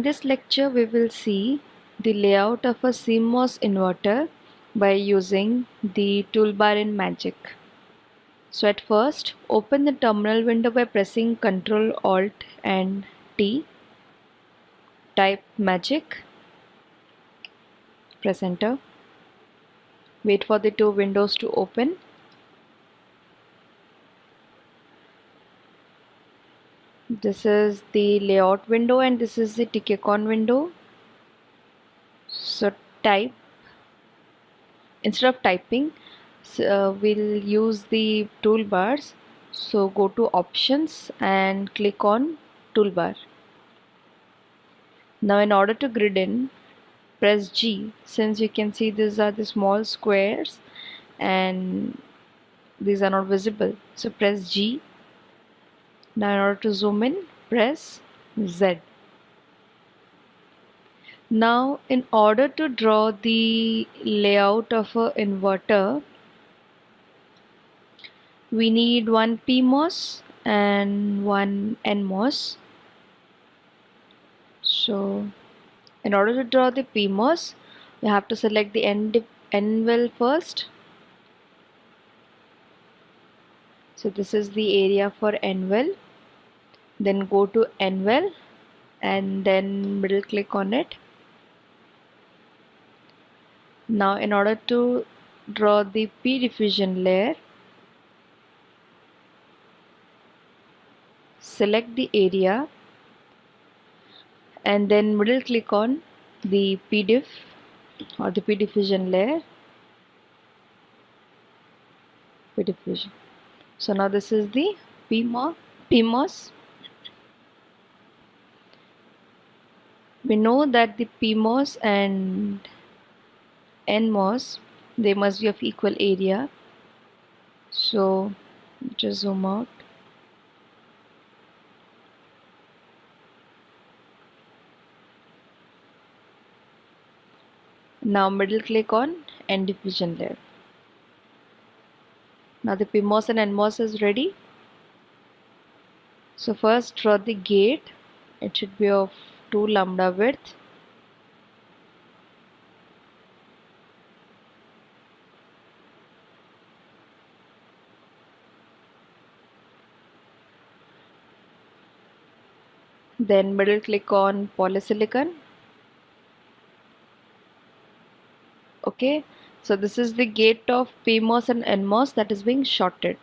In this lecture, we will see the layout of a CMOS inverter by using the toolbar in Magic. So at first, open the terminal window by pressing Ctrl Alt and T. Type Magic. Press Enter. Wait for the two windows to open. This is the layout window and this is the tick-icon window. So type, instead of typing, we'll use the toolbars. So go to options and click on toolbar. Now in order to grid in, press G. Since you can see these are the small squares and these are not visible, so press G. Now in order to zoom in, press Z. Now in order to draw the layout of an inverter, we need one PMOS and one NMOS. So in order to draw the PMOS, you have to select the N well first. So this is the area for N well. Then go to N well and then middle click on it. Now in order to draw the P diffusion layer, select the area and then middle click on the P diff or the P diffusion layer. P diffusion. So now this is the PMOS. We know that the PMOS and NMOS, they must be of equal area. So just zoom out. Now middle click on N diffusion layer. Now the PMOS and NMOS is ready. So first draw the gate. It should be of 2 lambda width. Then middle click on polysilicon. Okay, so this is the gate of PMOS and NMOS that is being shorted.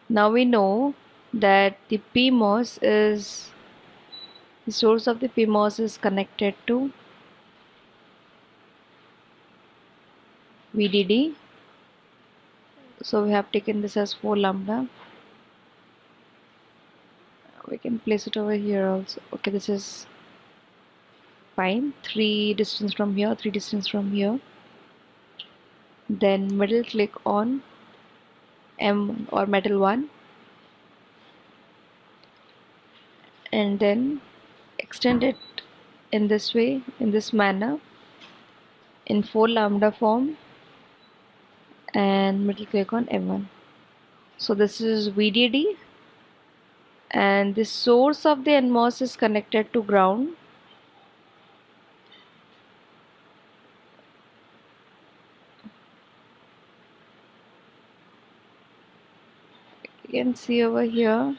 Now we know that the PMOS is, the source of the PMOS is connected to VDD. So we have taken this as 4 lambda. We can place it over here also. Okay, this is fine. 3 distance from here, 3 distance from here. Then middle click on M or metal 1 and then extend it in this way, in this manner, in 4 lambda form, and middle click on M1. So this is VDD and the source of the NMOS is connected to ground. You can see over here.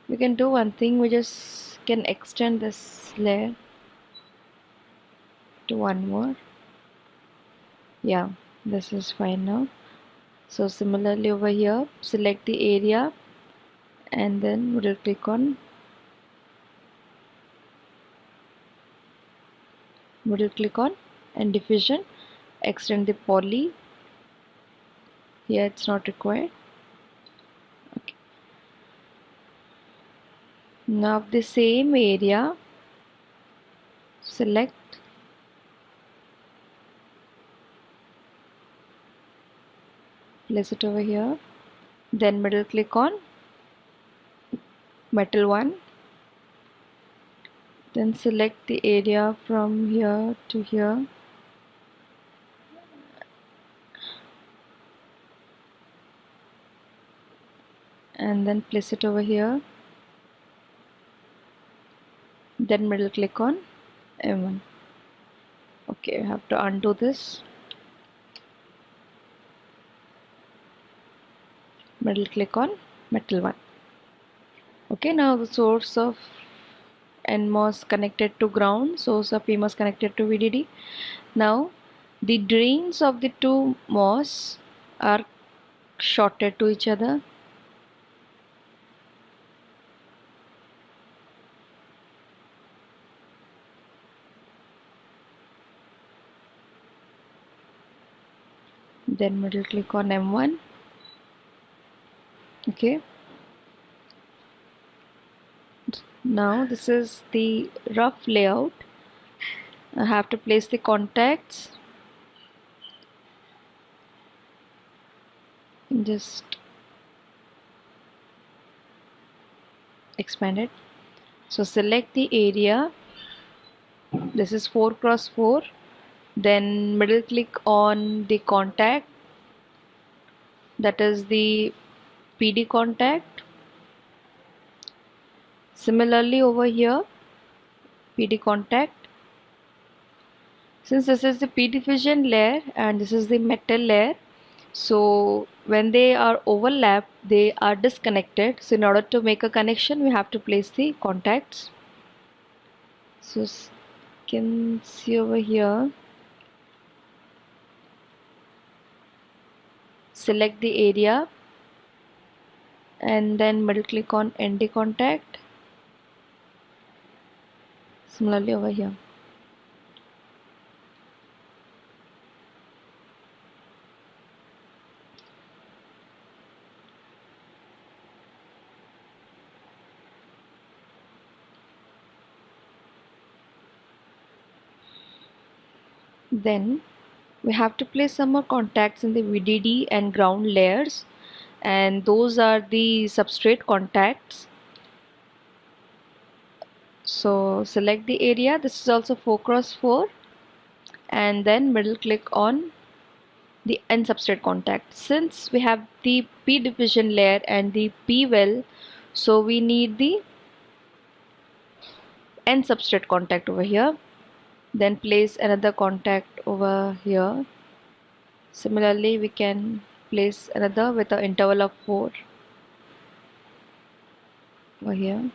We can do one thing, we just can extend this layer to one more. Yeah, this is fine now. So similarly over here, select the area and then middle click on N diffusion, extend the poly. Here it's not required. Okay. Now the same area, select place it over here, then middle click on metal 1, then select the area from here to here, and then place it over here. Then middle click on M1. Okay, I have to undo this. Middle click on metal 1. Okay, now the source of NMOS connected to ground, source of PMOS connected to VDD. Now the drains of the two MOS are shorted to each other. Then middle click on M1. Okay, now this is the rough layout. I have to place the contacts. Just expand it. So select the area. This is 4x4. Then middle click on the contact, that is the PD contact. Similarly over here, PD contact. Since this is the P diffusion layer and this is the metal layer, so when they are overlapped, they are disconnected. So in order to make a connection, we have to place the contacts. So you can see over here, select the area and then middle click on ND contact. Similarly over here. Then we have to place some more contacts in the VDD and ground layers, and those are the substrate contacts. So select the area, this is also 4x4, and then middle click on the N substrate contact. Since we have the P diffusion layer and the P well, so we need the N substrate contact over here. Then place another contact over here. Similarly, we can place another with an interval of 4 over here.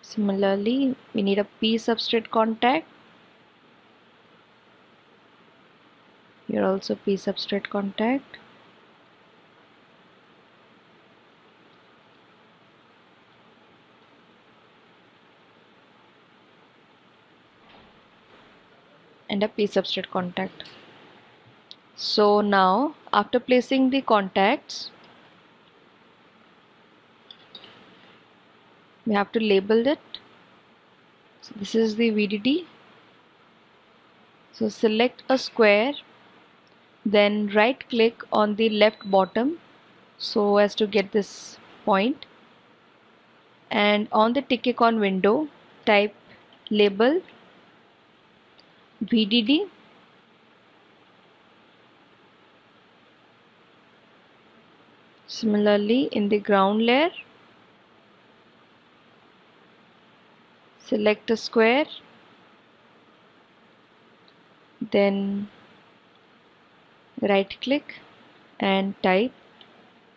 Similarly, we need a P substrate contact. Here also P substrate contact. And a P substrate contact. So now after placing the contacts, we have to label it. So this is the VDD. So select a square, then right click on the left bottom so as to get this point, and on the tick icon window type label VDD. Similarly in the ground layer, select a square, then right click and type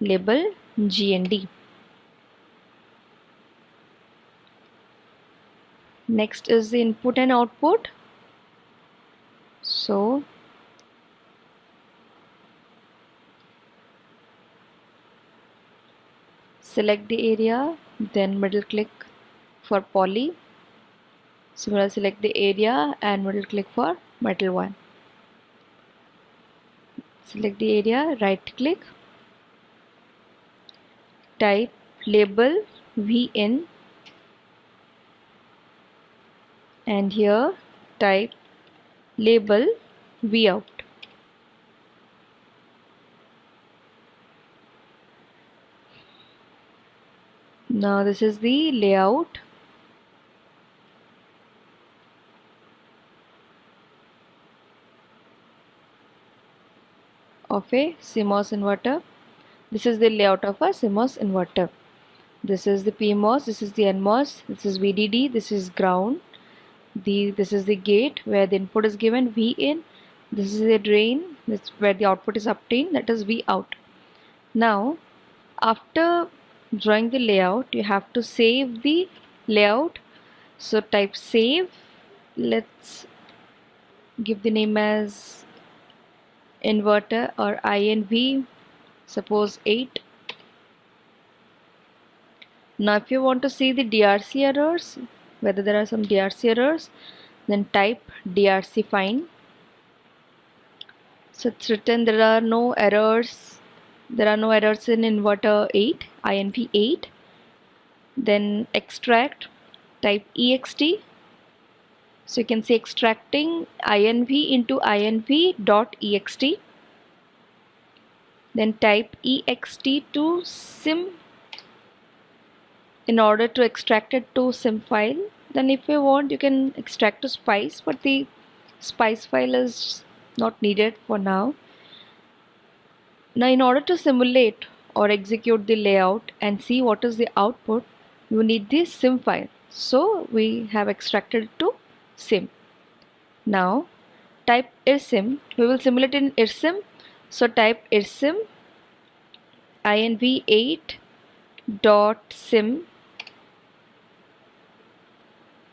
label GND. Next is the input and output. So select the area, then middle click for poly. Similarly select the area and middle click for metal 1. Select the area, right click, type label VN, and here type label Vout. Now this is the layout of a CMOS inverter. This is the layout of a CMOS inverter. This is the PMOS, this is the NMOS, this is VDD, this is ground. This is the gate where the input is given, V in. This is the drain, this is where the output is obtained, that is V out. Now after drawing the layout, you have to save the layout. So type save. Let's give the name as inverter or INV, suppose 8. Now if you want to see the DRC errors, whether there are some DRC errors, then type DRC find. So it's written there are no errors. There are no errors in inverter 8, INV 8. Then extract, type EXT. So you can see extracting INV into INV.ext. Then type EXT to SIM in order to extract it to SIM file. Then if you want, you can extract to SPICE, but the SPICE file is not needed for now. Now in order to simulate or execute the layout and see what is the output, you need the SIM file. So we have extracted it to SIM. Now type IRSIM. We will simulate in IRSIM. So type IRSIM inv8.sim,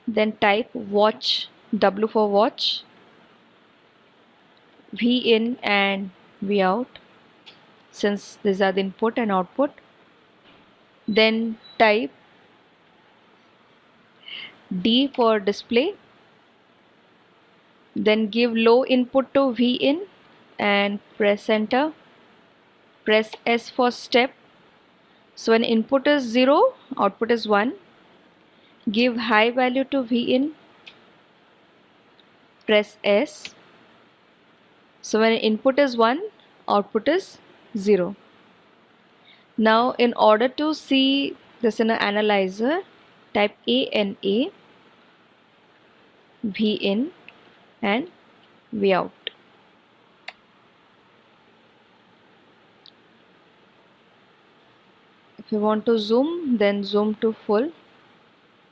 then type watch, W for watch, V in and V out, since these are the input and output. Then type D for display, then give low input to V in and press enter. Press S for step. So when input is 0, output is 1. Give high value to V in, press S. So when input is 1, output is 0. Now in order to see this in an analyzer, type ANA, V in and V out. If you want to zoom, then zoom to full.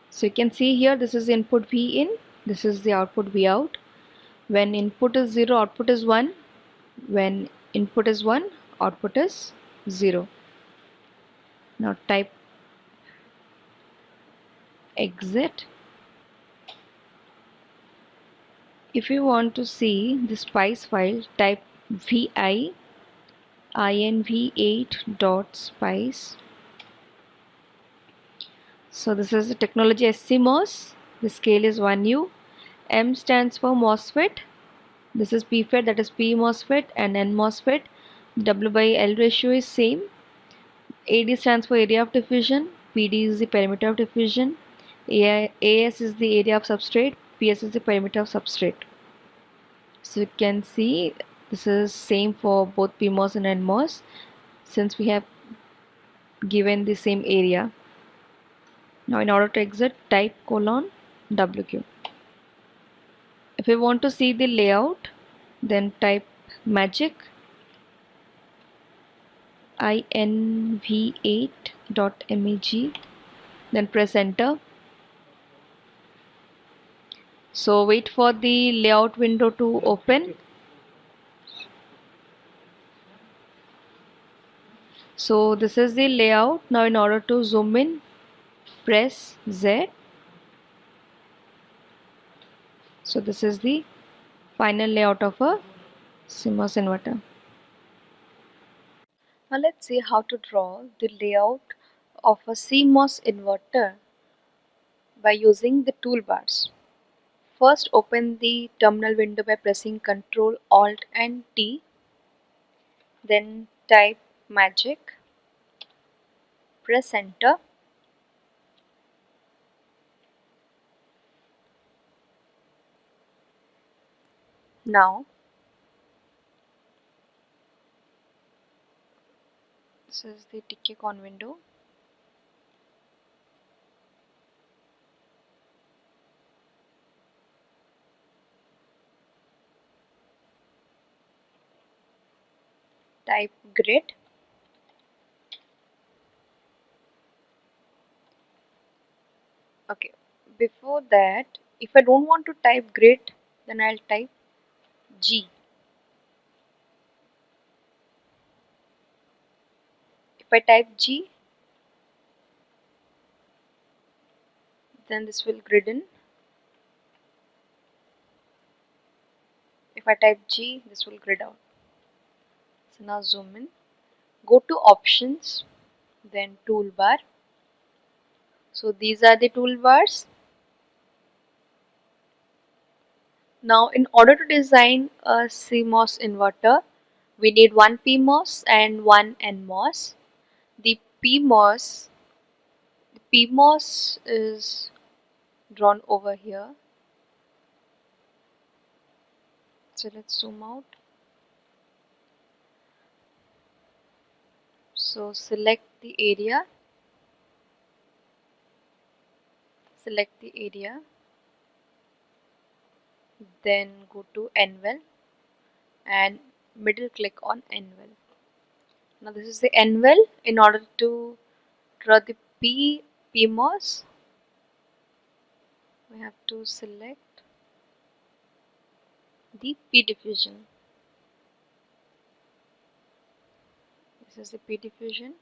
So you can see here, this is input V in, this is the output V out. When input is 0, output is 1. When input is 1, output is 0. Now type exit. If you want to see the SPICE file, type vi inv8.spice. So this is the technology as CMOS. The scale is 1U. M stands for MOSFET. This is PFET, that is P MOSFET, and N MOSFET. W by L ratio is same. AD stands for area of diffusion. PD is the perimeter of diffusion. AS is the area of substrate. PS is the perimeter of substrate. So you can see this is same for both PMOS and NMOS, since we have given the same area. Now in order to exit, type :WQ. If you want to see the layout, then type magic inv8.mag, then press enter. So wait for the layout window to open. So this is the layout. Now in order to zoom in, press Z. So this is the final layout of a CMOS inverter. Now let's see how to draw the layout of a CMOS inverter by using the toolbars. First, open the terminal window by pressing Ctrl Alt and T. Then type magic, press enter. Now this is the TicketCon window. type grid. Okay, before that, if I don't want to type grid, then I'll type G. If I type G, then this will grid in. If I type G, this will grid out. So now zoom in, go to options, then toolbar. So these are the toolbars. Now in order to design a CMOS inverter, we need one PMOS and one NMOS. The PMOS, the PMOS is drawn over here. So let's zoom out. So select the area, then go to Anvil and middle click on Anvil. Now this is the Anvil. In order to draw the PMOS, we have to select the P diffusion. This is the P diffusion.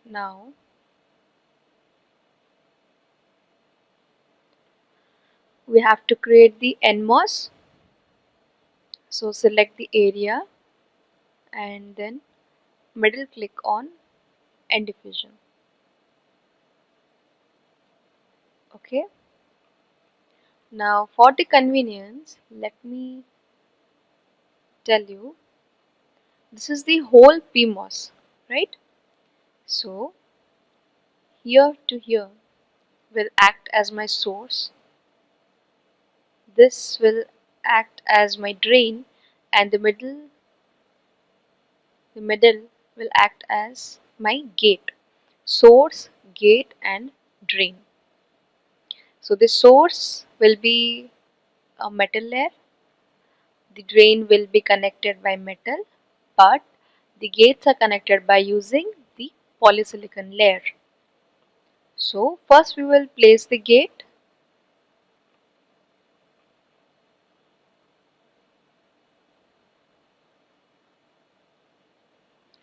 Now we have to create the NMOS. So select the area and then middle click on N diffusion. Okay. Now for the convenience, let me tell you, this is the whole PMOS, right? So here to here will act as my source, this will act as my drain, and the middle will act as my gate. Source, gate and drain. So the source will be a metal layer, the drain will be connected by metal, but the gates are connected by using the polysilicon layer. So first we will place the gate.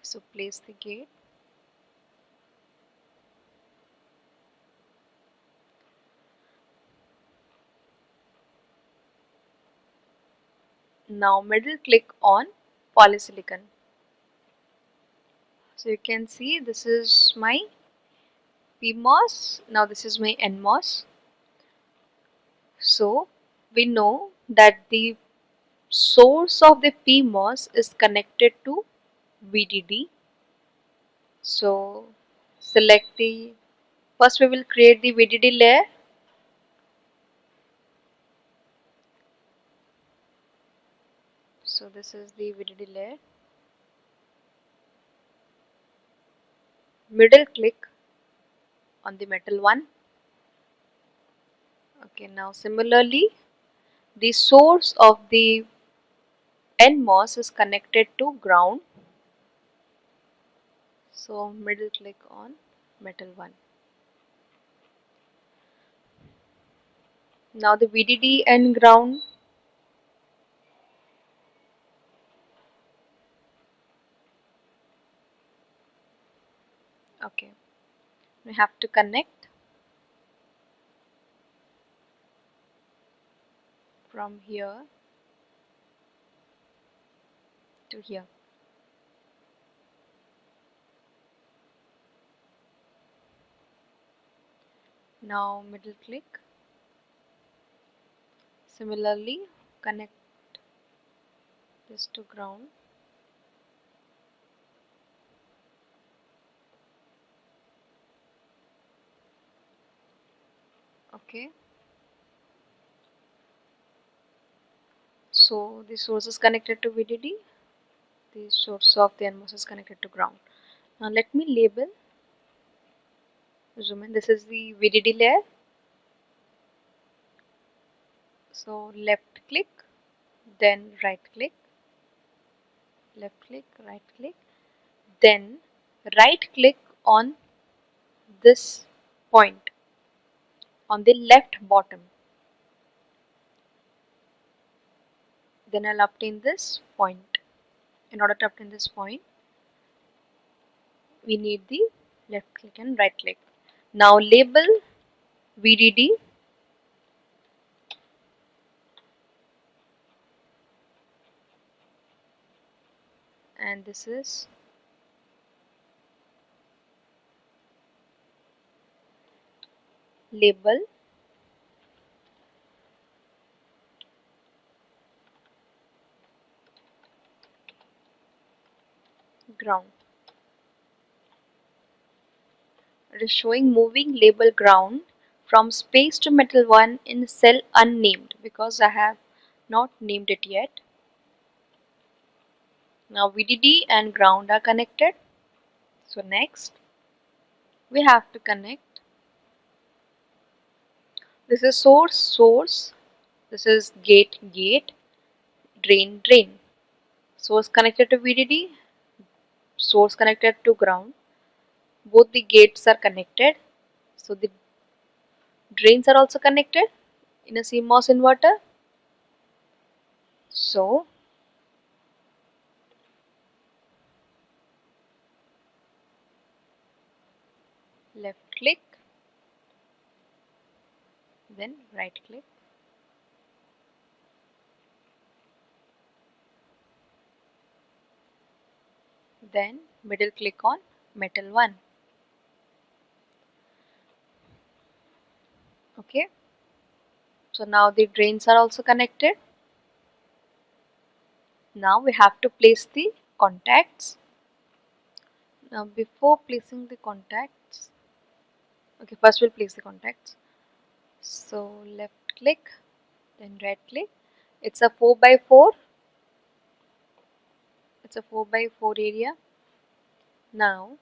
So place the gate. Now middle click on polysilicon. So you can see this is my PMOS. Now this is my NMOS. So we know that the source of the PMOS is connected to VDD. So select the, first we will create the VDD layer. So this is the VDD layer. Middle click on the metal one. Okay, now similarly the source of the NMOS is connected to ground. So middle click on metal one. Now the VDD and ground. Okay, we have to connect from here to here. Now middle click. Similarly, connect this to ground. Okay. So the source is connected to VDD. The source of the NMOS is connected to ground. Now let me label. Zoom in. This is the VDD layer. So left click, then right click, left click, right click, then right click on this point on the left bottom. Then I'll obtain this point. In order to obtain this point, we need the left click and right click. Now label VDD, and this is label ground. It is showing moving label ground from space to metal 1 in cell unnamed because I have not named it yet. Now VDD and ground are connected. So next we have to connect. This is source, this is gate, drain. Source connected to VDD, source connected to ground. Both the gates are connected. So the drains are also connected in a CMOS inverter. So left click, then right click, then middle click on metal 1. Okay, so now the drains are also connected. Now we have to place the contacts. Now before placing the contacts, okay, first we'll place the contacts. So left click, then right click. It's a 4x4. It's a 4x4 area. Now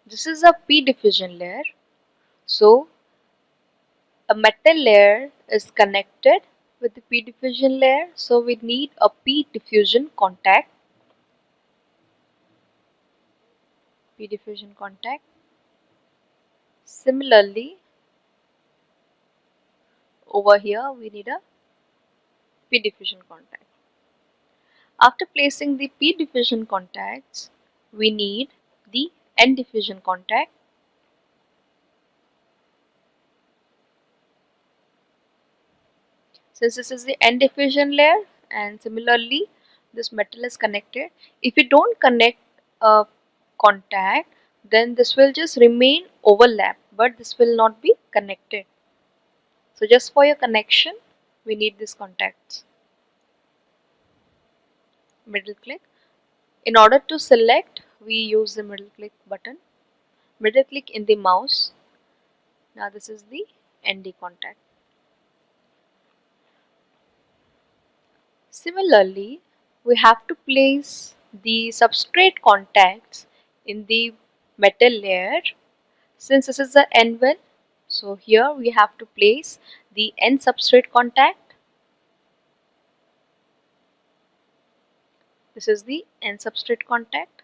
this is a P diffusion layer. So a metal layer is connected with the P diffusion layer. So we need a P diffusion contact. P diffusion contact. Similarly, over here we need a P diffusion contact. After placing the P diffusion contacts, we need the N diffusion contact. Since this is the N diffusion layer and similarly this metal is connected, if you don't connect a contact, then this will just remain overlap, but this will not be connected. So just for your connection, we need these contacts. Middle click. In order to select, we use the middle click button. Middle click in the mouse. Now this is the ND contact. Similarly, we have to place the substrate contacts in the metal layer. Since this is the N1, so here we have to place the N substrate contact. This is the N substrate contact.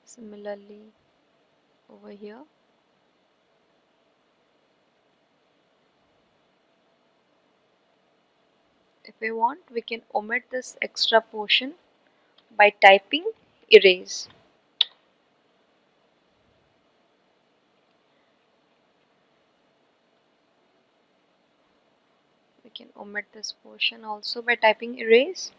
Similarly, over here. If we want, we can omit this extra portion by typing erase. We can omit this portion also by typing erase.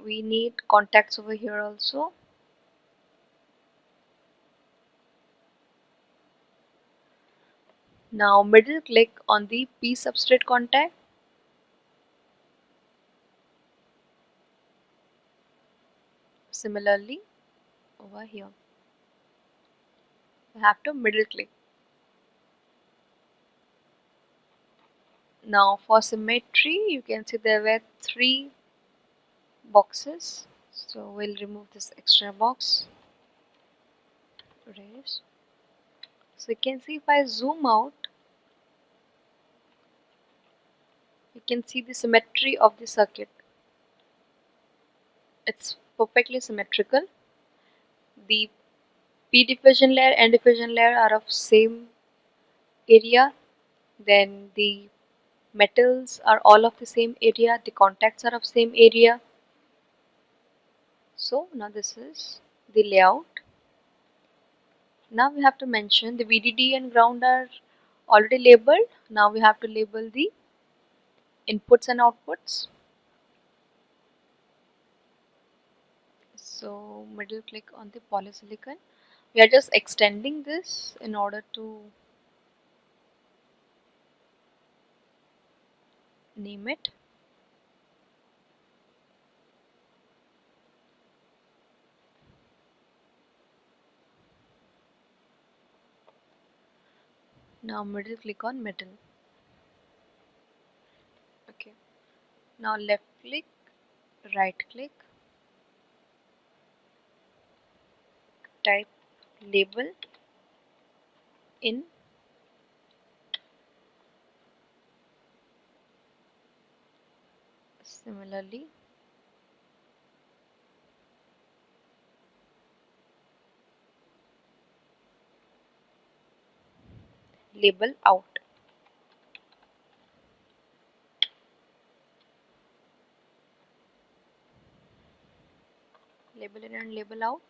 We need contacts over here also. Now middle click on the P substrate contact. Similarly, over here, we have to middle click. Now for symmetry, you can see there were 3 boxes. So we'll remove this extra box. rays. So you can see if I zoom out, you can see the symmetry of the circuit. It's perfectly symmetrical. The P diffusion layer and diffusion layer are of same area. Then the metals are all of the same area. The contacts are of same area. So now this is the layout. Now we have to mention the VDD and ground are already labeled. Now we have to label the inputs and outputs. So middle click on the polysilicon. We are just extending this in order to name it. Now middle click on metal. Okay. Now left click, right click, type label in. Similarly, label out. Label in and label out.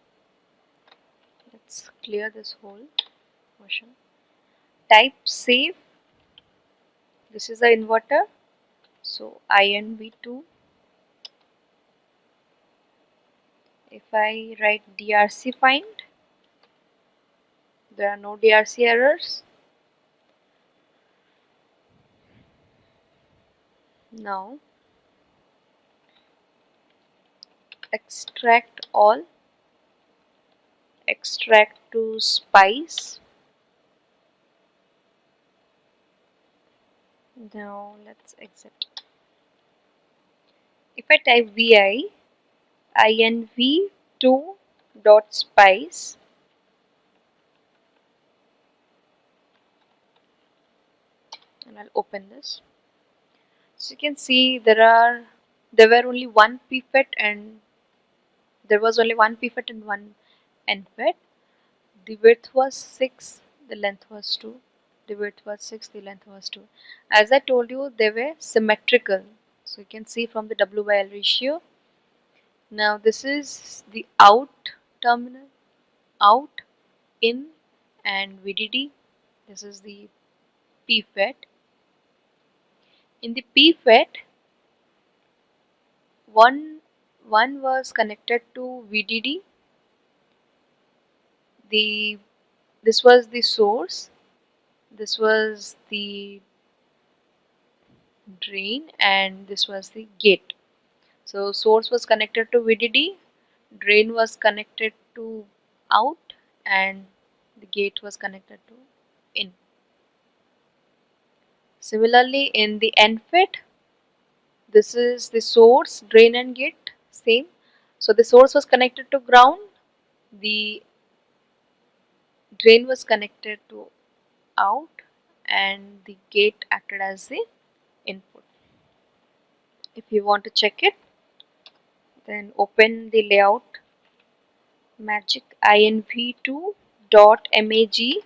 Let's clear this whole portion. Type save. This is the inverter. So INV2. If I write DRC find, there are no DRC errors. Now extract all, extract to spice. Now let's exit. If I type VI inv2 dot spice, and I'll open this. So you can see there were only one pFET and there was only one pFET and one nFET. The width was 6, the length was 2. The width was 6, the length was 2. As I told you, they were symmetrical. So you can see from the W by L ratio. Now this is the out terminal, out, in, and VDD. This is the pFET. In the pFET, one was connected to VDD. This was the source, this was the drain, and this was the gate. So source was connected to VDD, drain was connected to out, and the gate was connected to in. Similarly, in the NFET, this is the source, drain and gate, same. So the source was connected to ground, the drain was connected to out, and the gate acted as the input. If you want to check it, then open the layout magic inv2 dot mag.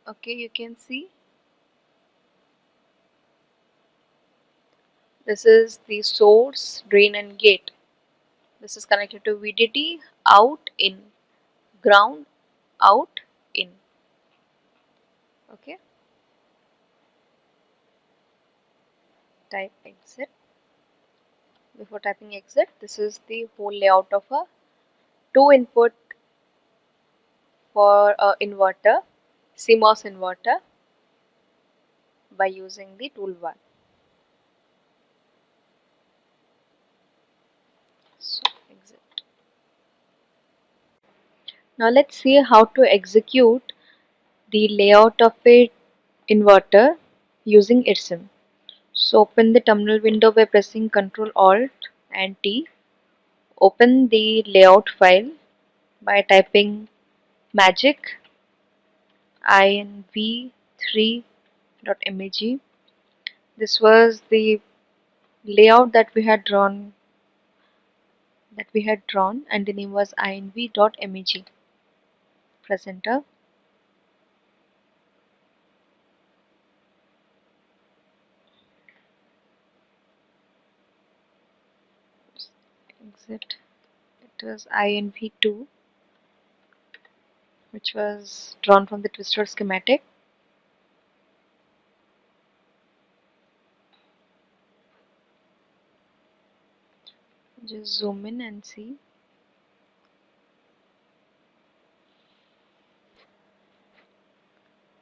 Okay, you can see this is the source, drain and gate. This is connected to VDD, out, in, ground, out, in. Okay, type exit. Before typing exit, this is the whole layout of a 2 input for a inverter, CMOS inverter, by using the toolbar. So exit. Now let's see how to execute the layout of a inverter using IRSIM. So open the terminal window by pressing Ctrl Alt and T. Open the layout file by typing magic inv3.mag. This was the layout that we had drawn and the name was inv.mag. Press enter. Exit. It was inv2, which was drawn from the twistor schematic. Just zoom in and see.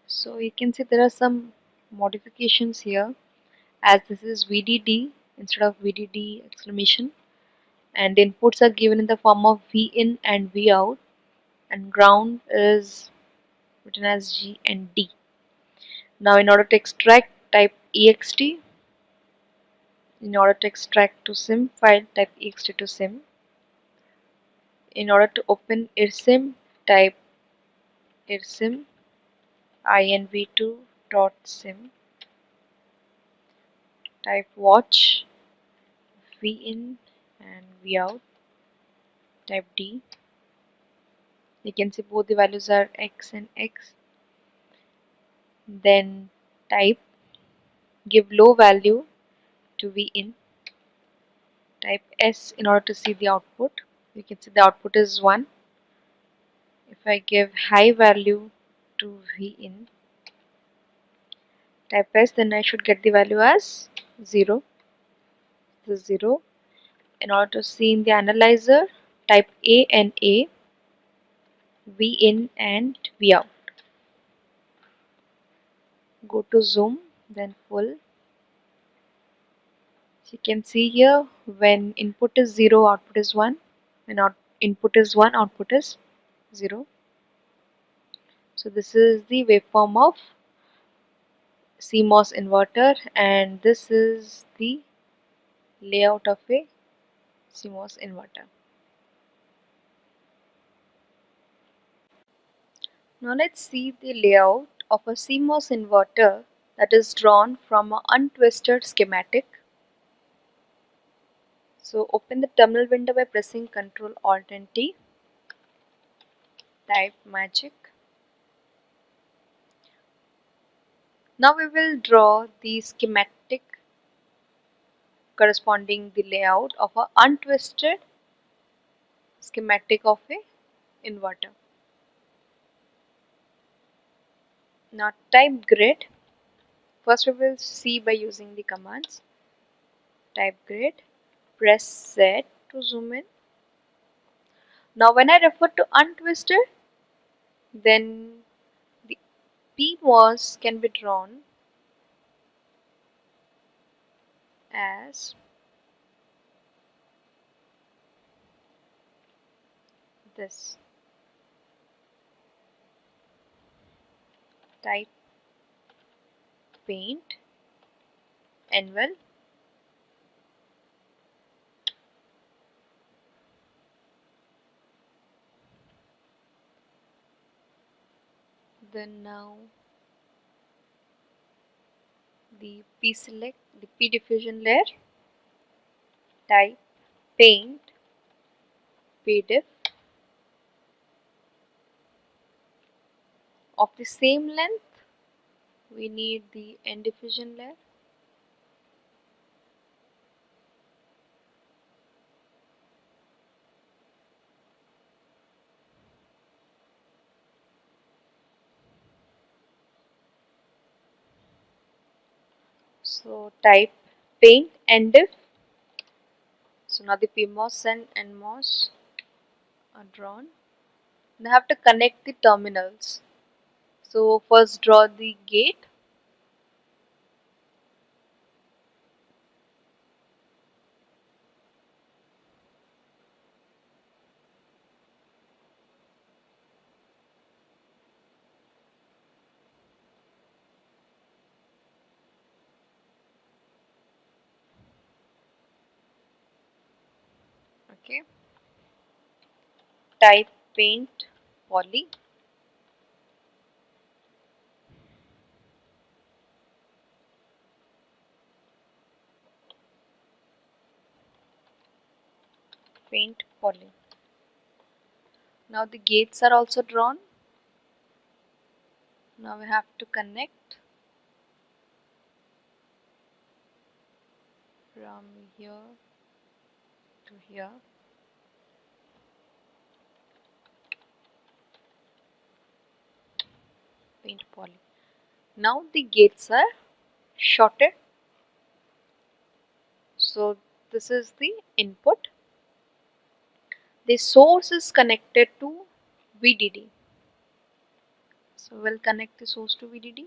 So you can see there are some modifications here, as this is VDD instead of VDD exclamation, and the inputs are given in the form of Vin and Vout, and ground is written as G and D. Now in order to extract, type ext. In order to extract to sim file, type ext to sim. In order to open IRSIM, type IRSIM inv2.sim. Type watch Vin and Vout. Type D. You can see both the values are X and X. Then type, give low value to Vin. Type S in order to see the output. You can see the output is 1. If I give high value to Vin, type S, then I should get the value as 0. This is 0. In order to see in the analyzer, type A and A, Vin and Vout. Go to zoom, then full. So you can see here, when input is 0, output is 1. When input is 1, output is 0. So this is the waveform of CMOS inverter, and this is the layout of a CMOS inverter. Now let's see the layout of a CMOS inverter that is drawn from an untwisted schematic. So open the terminal window by pressing Ctrl Alt and T. Type magic. Now we will draw the schematic corresponding the layout of a untwisted schematic of a inverter. Now type grid. First we will see by using the commands. Type grid, press Z to zoom in. Now when I refer to untwisted, then the PMOS can be drawn as this. Type paint, anvil. Then now the P select, the P diffusion layer. Type paint, pdiff. Of the same length, we need the N diffusion layer. So type paint and diff. So now the PMOS and NMOS are drawn. Now I have to connect the terminals. So first draw the gate. Okay, type paint poly. Paint poly. Now the gates are also drawn. Now we have to connect from here to here. Paint poly. Now the gates are shorted. So this is the input. The source is connected to VDD. So we'll connect the source to VDD.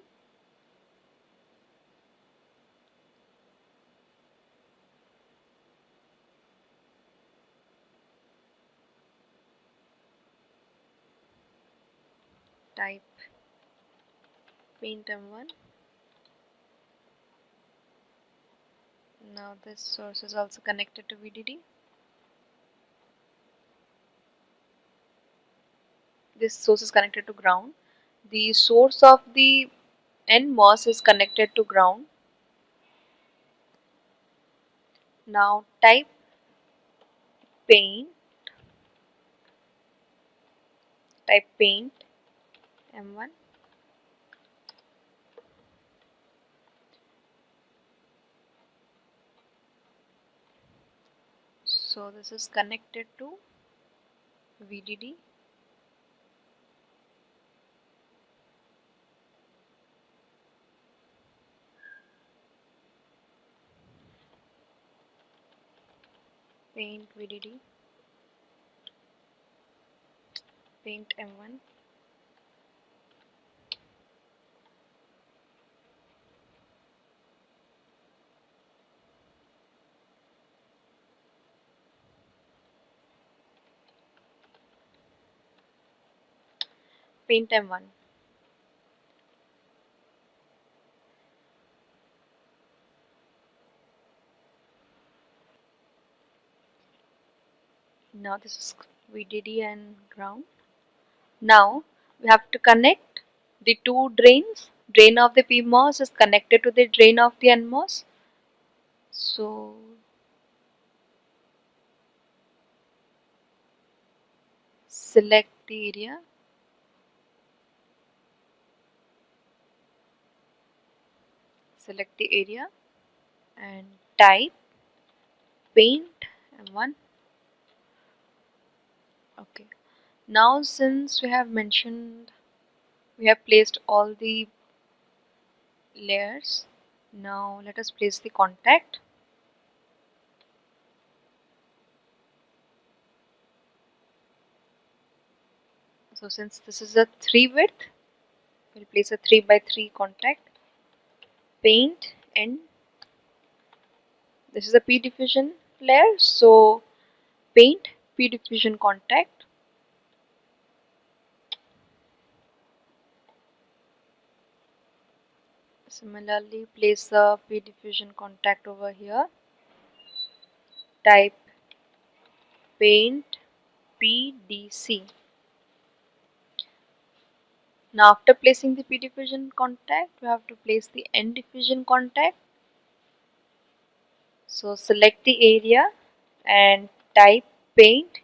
Type paint M1. Now this source is also connected to VDD. This source is connected to ground. The source of the NMOS is connected to ground. Now type paint, type paint M1. So this is connected to VDD. Paint VDD. Paint M1. Paint M1. Now this is VDD and ground. Now we have to connect the two drains. Drain of the PMOS is connected to the drain of the NMOS. So select the area. Select the area and type paint M1. Okay. Now since we have mentioned, we have placed all the layers. Now let us place the contact. So since this is a 3 width, we'll place a 3 by 3 contact. Paint and this is a P diffusion layer. So paint P diffusion contact. Similarly, place the P diffusion contact over here. Type paint PDC. Now after placing the P diffusion contact, we have to place the N diffusion contact. So select the area and type paint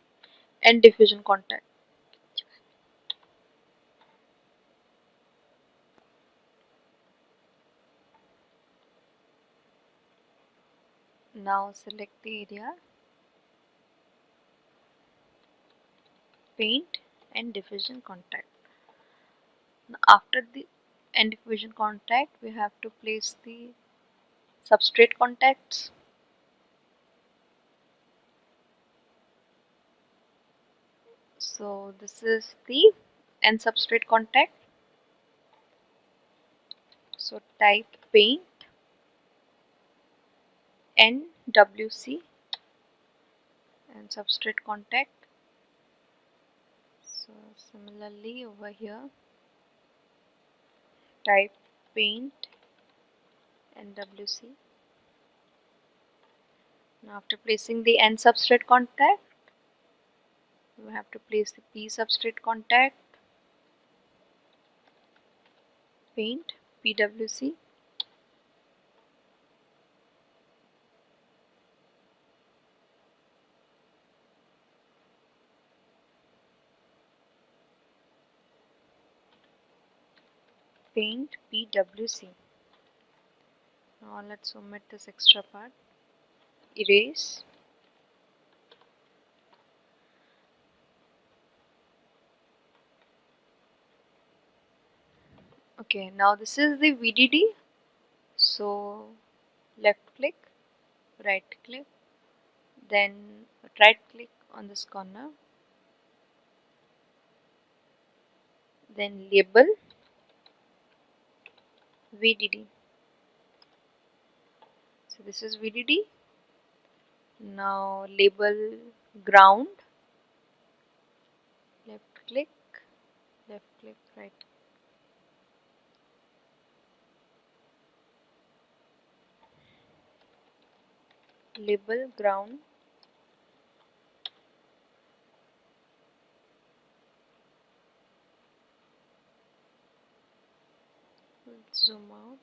N diffusion contact. Now select the area, paint and diffusion contact. Now after the N diffusion contact, we have to place the substrate contacts. So this is the N substrate contact. So type paint NWC and substrate contact. So similarly over here, type paint NWC. Now after placing the N substrate contact, we have to place the P substrate contact, paint, PWC, paint, PWC. Now let's omit this extra part. Erase. Okay, now this is the VDD. So left click, right click, then right click on this corner, then label VDD. So this is VDD. Now label ground, left click, right, label ground. Let's zoom out.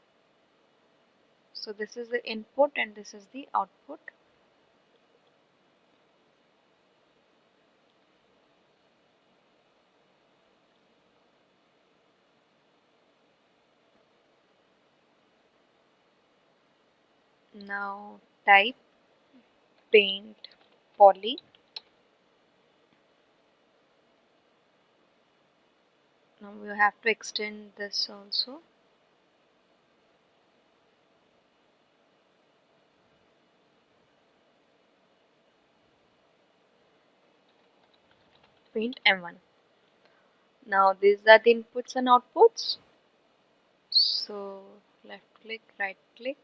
So this is the input and this is the output. Now type paint poly. Now we have to extend this also. Paint M1. Now these are the inputs and outputs. So left click, right click,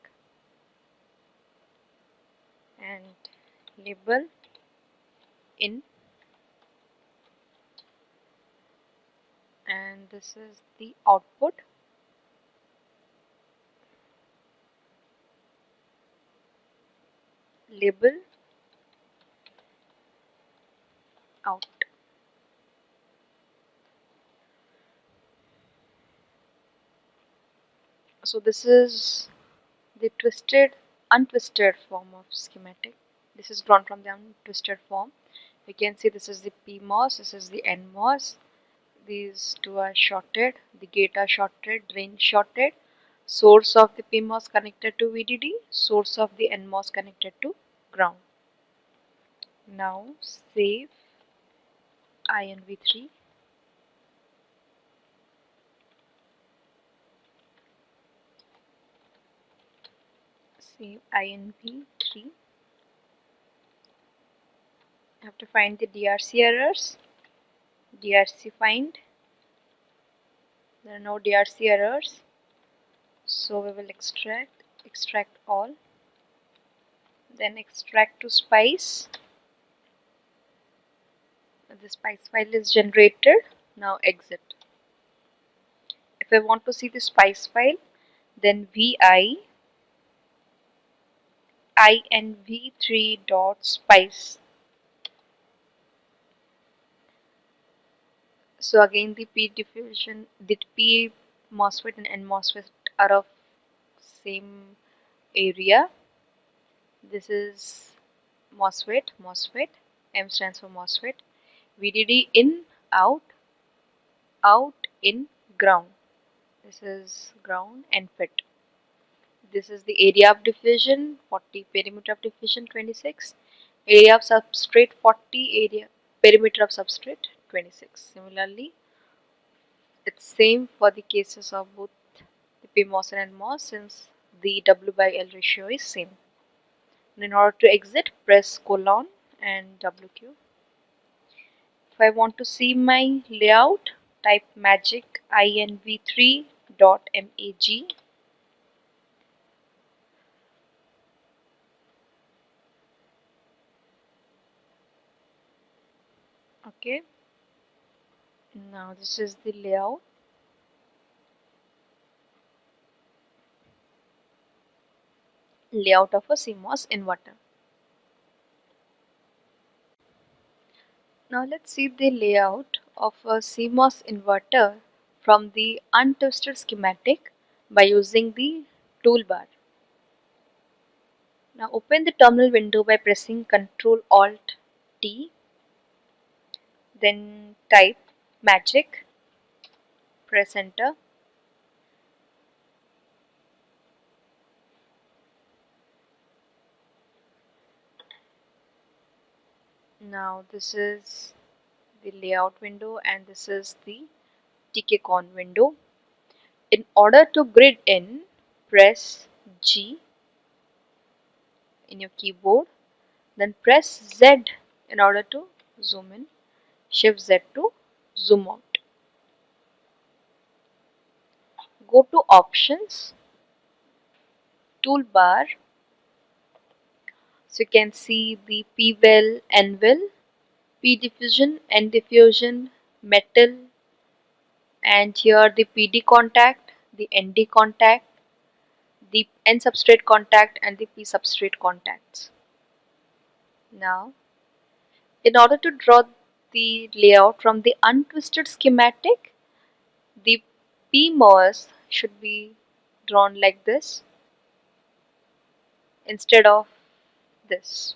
and label in, and this is the output. Label out. So this is the untwisted form of schematic. This is drawn from the untwisted form. You can see this is the PMOS, this is the NMOS. These two are shorted, the gate are shorted, drain shorted. Source of the PMOS connected to VDD, source of the NMOS connected to ground. Now save INV3. Save INV3. Have to find the DRC errors. DRC find. There are no DRC errors. So we will extract all. Then extract to spice. The spice file is generated. Now exit. If I want to see the spice file, then vi inv3.spice. So again the P diffusion, the P MOSFET and N MOSFET are of same area. This is MOSFET, M stands for MOSFET. VDD in, out, in, ground. This is ground and FET. This is the area of diffusion 40, perimeter of diffusion 26, area of substrate 40, area perimeter of substrate 26. Similarly, it's same for the cases of both the PMOS and NMOS since the W by L ratio is same. And in order to exit, press colon and WQ. If I want to see my layout, type magic inv3.mag. Okay, now this is the layout. Layout of a CMOS inverter. Now let's see the layout of a CMOS inverter from the untwisted schematic by using the toolbar. Now open the terminal window by pressing Ctrl Alt T, then type magic, press enter. Now this is the layout window and this is the TKCon window. In order to grid in, press G in your keyboard, then press Z in order to zoom in, Shift Z to zoom out. Go to Options, Toolbar, so you can see the P-well, N-well, P-diffusion, N-diffusion, metal, and here the PD contact, the ND contact, the N substrate contact and the P substrate contacts. Now, in order to draw the layout from the untwisted schematic, the PMOS should be drawn like this instead of this.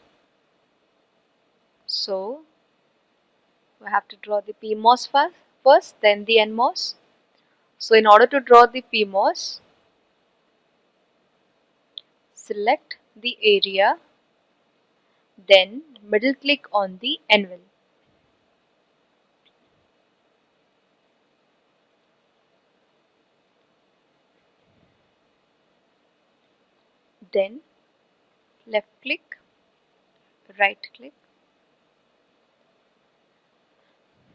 So, we have to draw the PMOS first, then the NMOS. So, in order to draw the PMOS, select the area, then middle click on the anvil. Then left click, right click,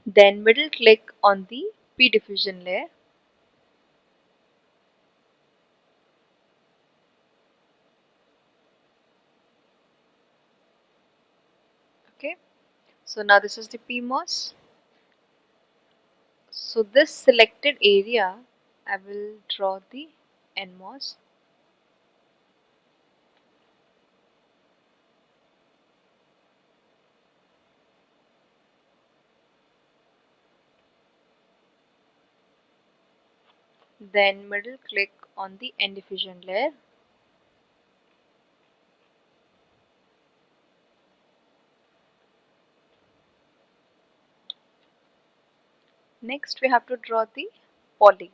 then middle click on the P diffusion layer. Okay, so now this is the PMOS. So this selected area, I will draw the NMOS. Then middle click on the N diffusion layer. Next we have to draw the poly.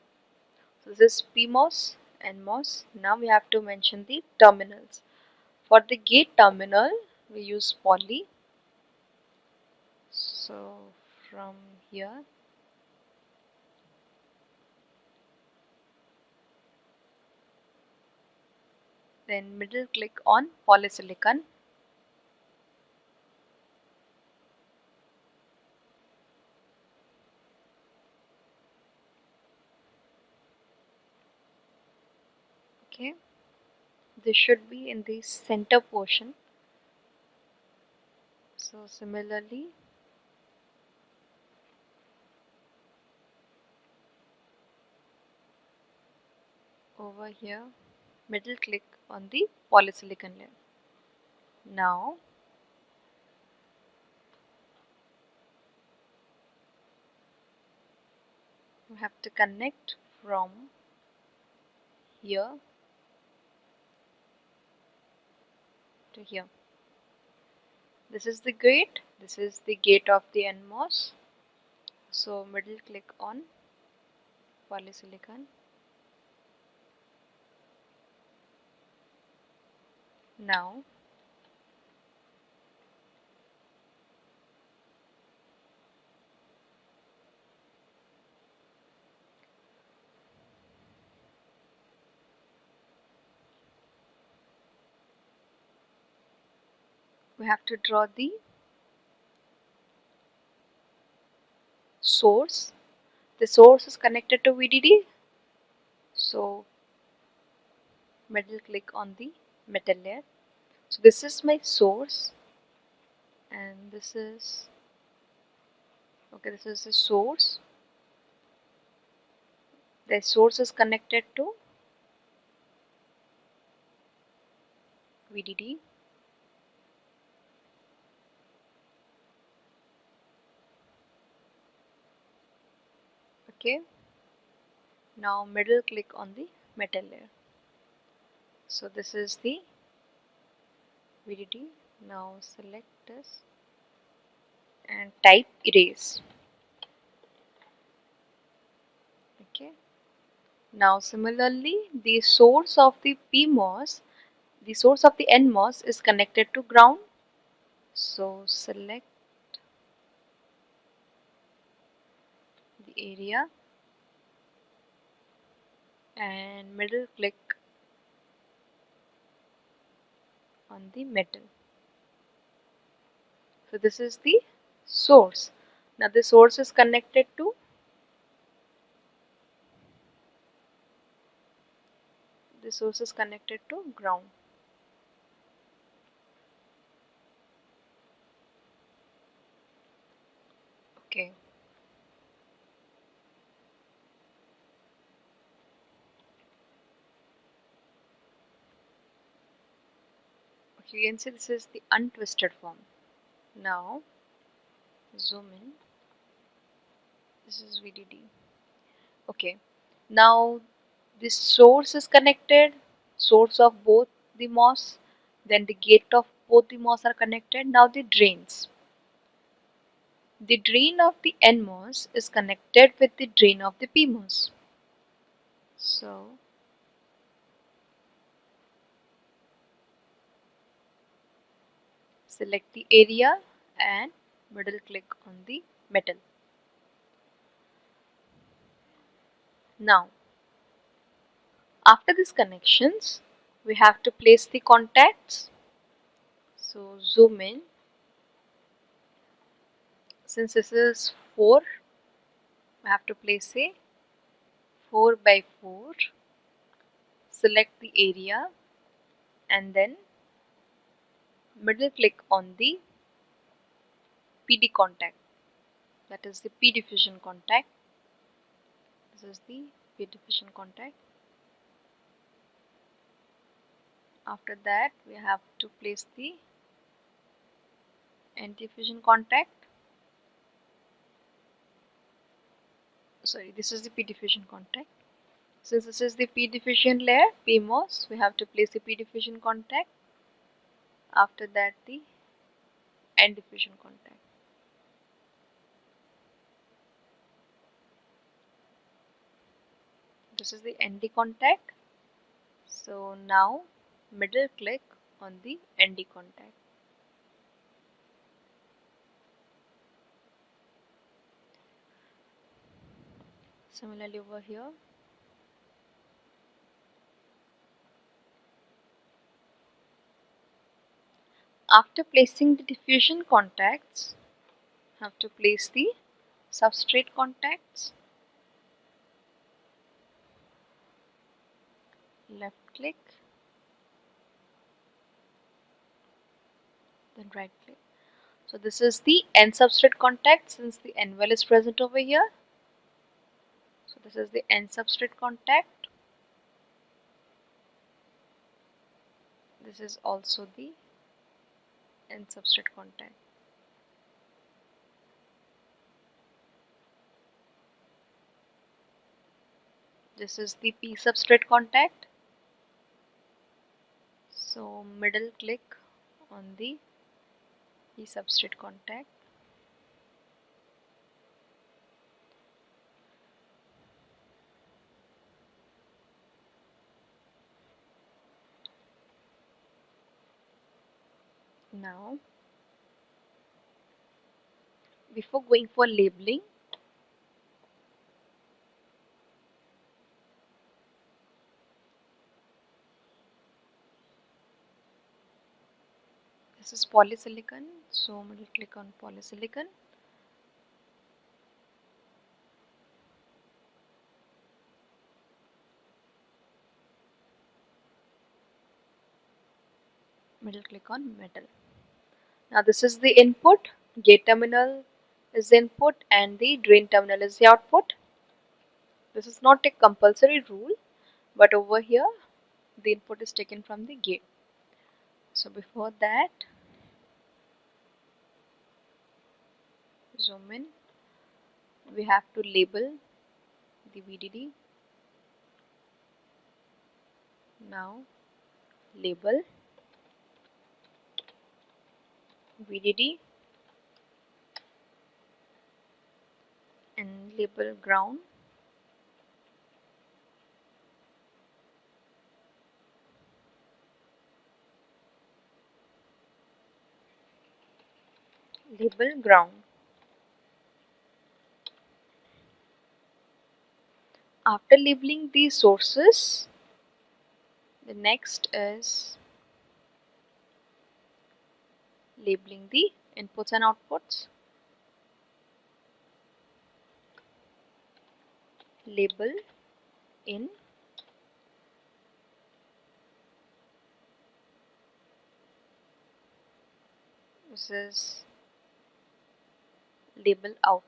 So this is PMOS, NMOS. Now we have to mention the terminals. For the gate terminal, we use poly. So from here, then middle click on polysilicon. Okay, this should be in the center portion. So similarly, over here, middle click on the polysilicon layer. Now we have to connect from here to here. This is the gate. This is the gate of the NMOS. So middle click on polysilicon. Now we have to draw the source. The source is connected to VDD. So middle click on the metal layer. So this is my source and this is the source. The source is connected to VDD. Okay, now middle click on the metal layer. So this is the VDD. Now select this and type erase. Okay, now similarly the source of the PMOS, the source of the NMOS is connected to ground. So select the area and middle click on the metal. So this is the source. Now the source is connected to ground. Okay. Okay, you can see this is the untwisted form. Now zoom in. This is VDD. Okay. Now this source is connected, source of both the MOS, then the gate of both the MOS are connected. Now the drains. The drain of the NMOS is connected with the drain of the PMOS. So select the area and middle click on the metal. Now after these connections we have to place the contacts. So zoom in. Since this is 4, we have to place a 4 by 4. Select the area and then middle click on the PD contact, that is the P diffusion contact. This is the P diffusion contact. After that we have to place the N diffusion contact. Sorry, this is the P diffusion contact. Since this is the P diffusion layer, PMOS, we have to place the P diffusion contact. After that the N diffusion contact. This is the ND contact. So now middle click on the ND contact. Similarly over here. After placing the diffusion contacts, have to place the substrate contacts. Left click, then right click. So this is the N substrate contact since the N well is present over here. So this is the N substrate contact. This is also the N substrate contact. This is the P substrate contact. So middle click on the P substrate contact. Now before going for labeling, this is polysilicon, so middle click on polysilicon. Middle click on metal. Now this is the input, gate terminal is the input and the drain terminal is the output. This is not a compulsory rule, but over here the input is taken from the gate. So before that, zoom in, we have to label the VDD. Now label VDD and label ground. Label ground. After labeling the sources, the next is labeling the inputs and outputs. Label in, this is label out.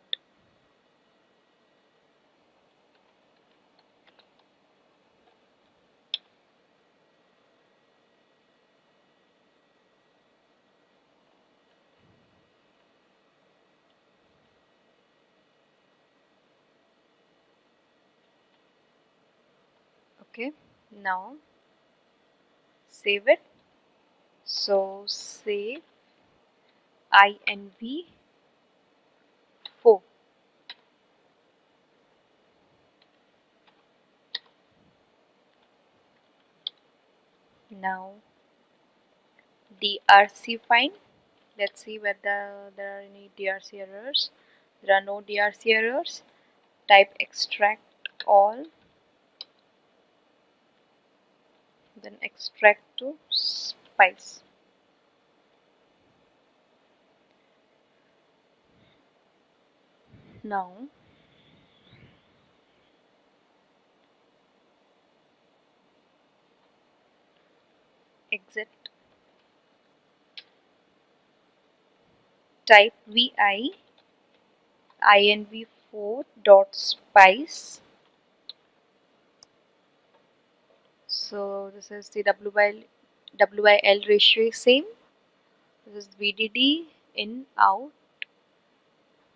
Okay, now save it. So save INV4. Now DRC find. Let's see whether there are any DRC errors. There are no DRC errors. Type extract all, then extract to spice. Now exit, type vi inv4.spice. So this is the WIL ratio is same. This is VDD in out.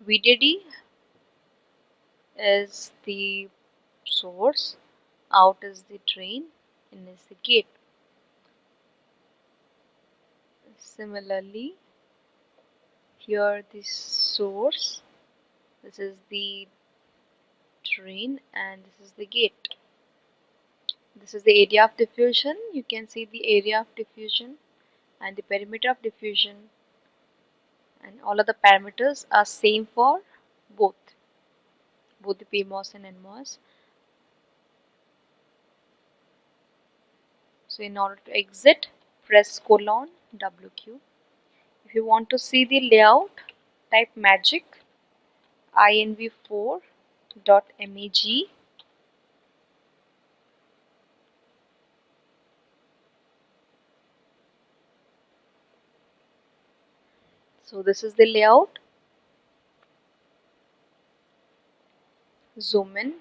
VDD is the source, out is the drain, in is the gate. Similarly, here the source, this is the drain, and this is the gate. This is the area of diffusion. You can see the area of diffusion and the perimeter of diffusion, and all of the parameters are same for both the PMOS and NMOS. So in order to exit, press colon WQ. If you want to see the layout, type magic inv4.mag. So this is the layout. Zoom in.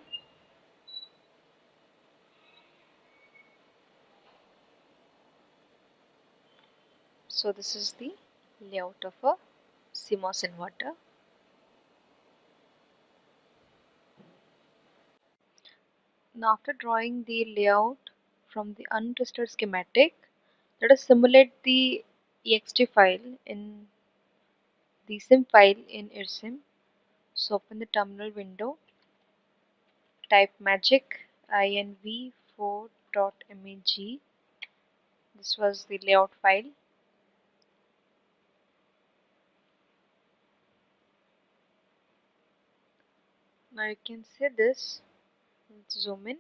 So this is the layout of a CMOS inverter. Now after drawing the layout from the untested schematic, let us simulate the ext file in the sim file in IRSIM. So open the terminal window, type magic inv4.mag. This was the layout file. Now you can see this. Let's zoom in.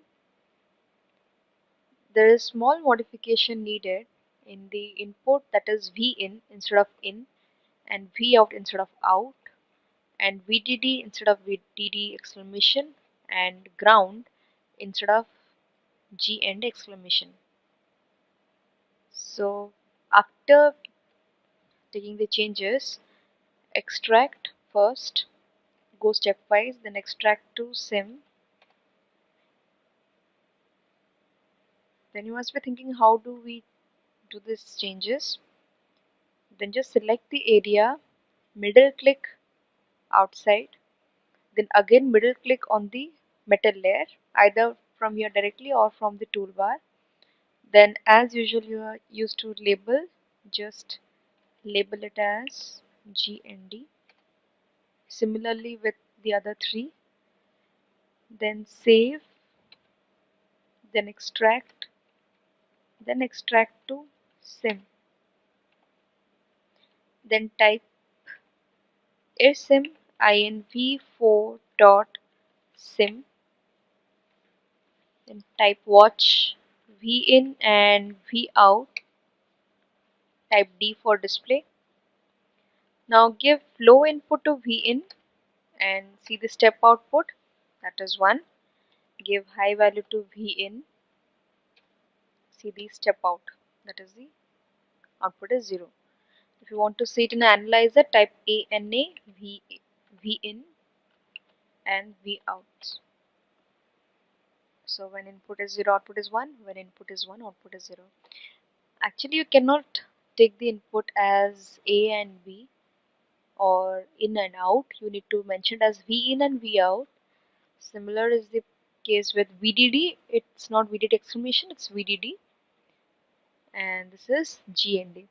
There is small modification needed in the input, that is V in instead of in, and V out instead of out, and VDD instead of VDD exclamation, and ground instead of G end exclamation. So after taking the changes, extract first, go stepwise, then extract to sim. Then you must be thinking, how do we do these changes? Then just select the area, middle click outside, then again middle click on the metal layer, either from here directly or from the toolbar. Then as usual you are used to label, just label it as GND. Similarly with the other three. Then save, then extract to sim. Then type irsim inv4 dot sim. Then type watch v in and v out. Type D for display. Now give low input to v in and see the step output, that is 1. Give high value to v in, see the step out, that is the output is 0. If you want to see it in an analyzer, type ANA v in and v out. So when input is 0, output is 1. When input is 1, output is 0. Actually, you cannot take the input as A and B or in and out. You need to mention it as V in and V out. Similar is the case with VDD. It's not VDD exclamation, it's VDD. And this is GND.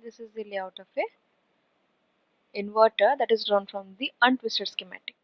This is the layout of a inverter that is drawn from the untwisted schematic.